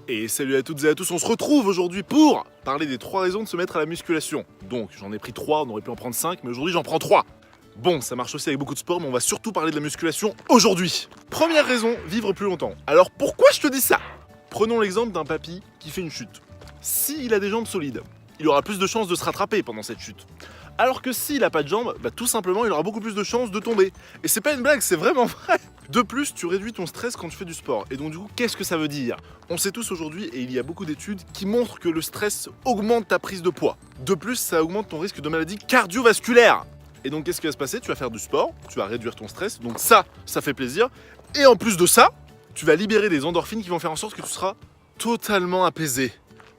Et salut à toutes et à tous, on se retrouve aujourd'hui pour parler des 3 raisons de se mettre à la musculation. Donc j'en ai pris 3, on aurait pu en prendre 5, mais aujourd'hui j'en prends 3. Bon, ça marche aussi avec beaucoup de sport, mais on va surtout parler de la musculation aujourd'hui. Première raison, vivre plus longtemps. Alors pourquoi je te dis ça? Prenons l'exemple d'un papy qui fait une chute. S'il a des jambes solides, il aura plus de chances de se rattraper pendant cette chute. Alors que s'il n'a pas de jambes, tout simplement il aura beaucoup plus de chances de tomber. Et c'est pas une blague, c'est vraiment vrai. De plus, tu réduis ton stress quand tu fais du sport. Et donc du coup, qu'est-ce que ça veut dire? On sait tous aujourd'hui, et il y a beaucoup d'études qui montrent que le stress augmente ta prise de poids. De plus, ça augmente ton risque de maladie cardiovasculaire. Et donc qu'est-ce qui va se passer? Tu vas faire du sport, tu vas réduire ton stress, donc ça fait plaisir. Et en plus de ça, tu vas libérer des endorphines qui vont faire en sorte que tu seras totalement apaisé.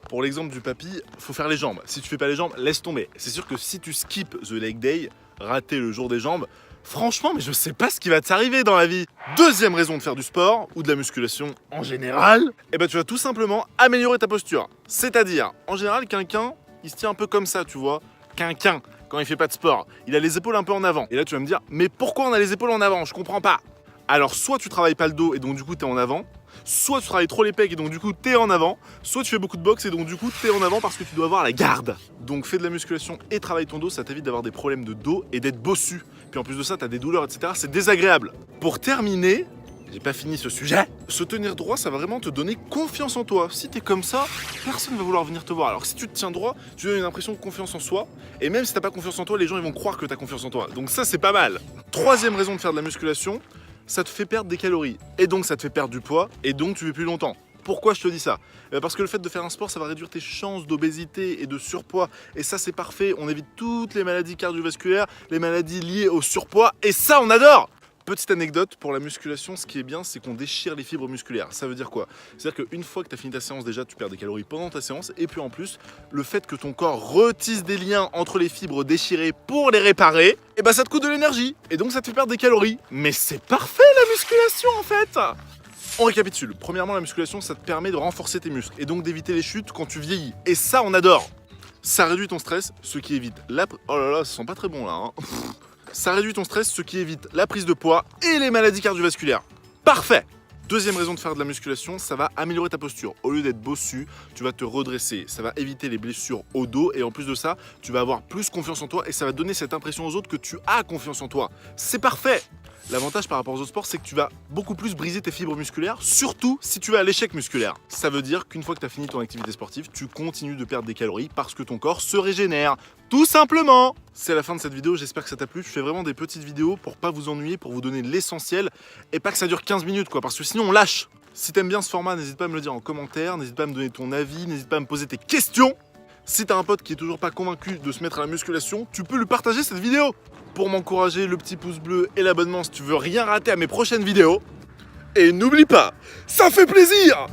Pour l'exemple du papy, faut faire les jambes. Si tu fais pas les jambes, laisse tomber. C'est sûr que si tu skips the leg day, rater le jour des jambes, franchement, mais je sais pas ce qui va t'arriver dans la vie. Deuxième raison de faire du sport, ou de la musculation en général, tu vas tout simplement améliorer ta posture. C'est-à-dire, en général, quelqu'un, il se tient un peu comme ça, tu vois. Quelqu'un, quand il fait pas de sport, il a les épaules un peu en avant. Et là, tu vas me dire, mais pourquoi on a les épaules en avant? Je comprends pas. Alors, soit tu travailles pas le dos et donc du coup, t'es en avant. Soit tu travailles trop les pecs et donc du coup t'es en avant, soit tu fais beaucoup de boxe et donc du coup t'es en avant parce que tu dois avoir la garde. Donc fais de la musculation et travaille ton dos, ça t'évite d'avoir des problèmes de dos et d'être bossu. Puis en plus de ça, t'as des douleurs, etc. C'est désagréable. Pour terminer, j'ai pas fini ce sujet, se tenir droit, ça va vraiment te donner confiance en toi. Si t'es comme ça, personne va vouloir venir te voir. Alors que si tu te tiens droit, tu donnes une impression de confiance en soi. Et même si t'as pas confiance en toi, les gens ils vont croire que t'as confiance en toi. Donc ça c'est pas mal. Troisième raison de faire de la musculation, ça te fait perdre des calories, et donc ça te fait perdre du poids, et donc tu vis plus longtemps. Pourquoi je te dis ça? Parce que le fait de faire un sport, ça va réduire tes chances d'obésité et de surpoids, et ça c'est parfait, on évite toutes les maladies cardiovasculaires, les maladies liées au surpoids, et ça on adore! Petite anecdote, pour la musculation, ce qui est bien, c'est qu'on déchire les fibres musculaires. Ça veut dire quoi? C'est-à-dire qu'une fois que tu as fini ta séance, déjà, tu perds des calories pendant ta séance. Et puis en plus, le fait que ton corps retisse des liens entre les fibres déchirées pour les réparer, ça te coûte de l'énergie. Et donc ça te fait perdre des calories. Mais c'est parfait la musculation en fait! On récapitule. Premièrement, la musculation, ça te permet de renforcer tes muscles. Et donc d'éviter les chutes quand tu vieillis. Et ça, on adore! Ça réduit ton stress, ce qui évite la... Oh là là, ça sent pas très bon là, hein. Ça réduit ton stress, ce qui évite la prise de poids et les maladies cardiovasculaires. Parfait! Deuxième raison de faire de la musculation, ça va améliorer ta posture. Au lieu d'être bossu, tu vas te redresser. Ça va éviter les blessures au dos et en plus de ça, tu vas avoir plus confiance en toi et ça va donner cette impression aux autres que tu as confiance en toi. C'est parfait! L'avantage par rapport aux autres sports, c'est que tu vas beaucoup plus briser tes fibres musculaires, surtout si tu vas à l'échec musculaire. Ça veut dire qu'une fois que tu as fini ton activité sportive, tu continues de perdre des calories parce que ton corps se régénère. Tout simplement! C'est la fin de cette vidéo, j'espère que ça t'a plu. Je fais vraiment des petites vidéos pour pas vous ennuyer, pour vous donner l'essentiel et pas que ça dure 15 minutes quoi, parce que sinon on lâche. Si t'aimes bien ce format, n'hésite pas à me le dire en commentaire, n'hésite pas à me donner ton avis, n'hésite pas à me poser tes questions. Si t'as un pote qui est toujours pas convaincu de se mettre à la musculation, tu peux lui partager cette vidéo. Pour m'encourager, le petit pouce bleu et l'abonnement si tu veux rien rater à mes prochaines vidéos. Et n'oublie pas, ça fait plaisir!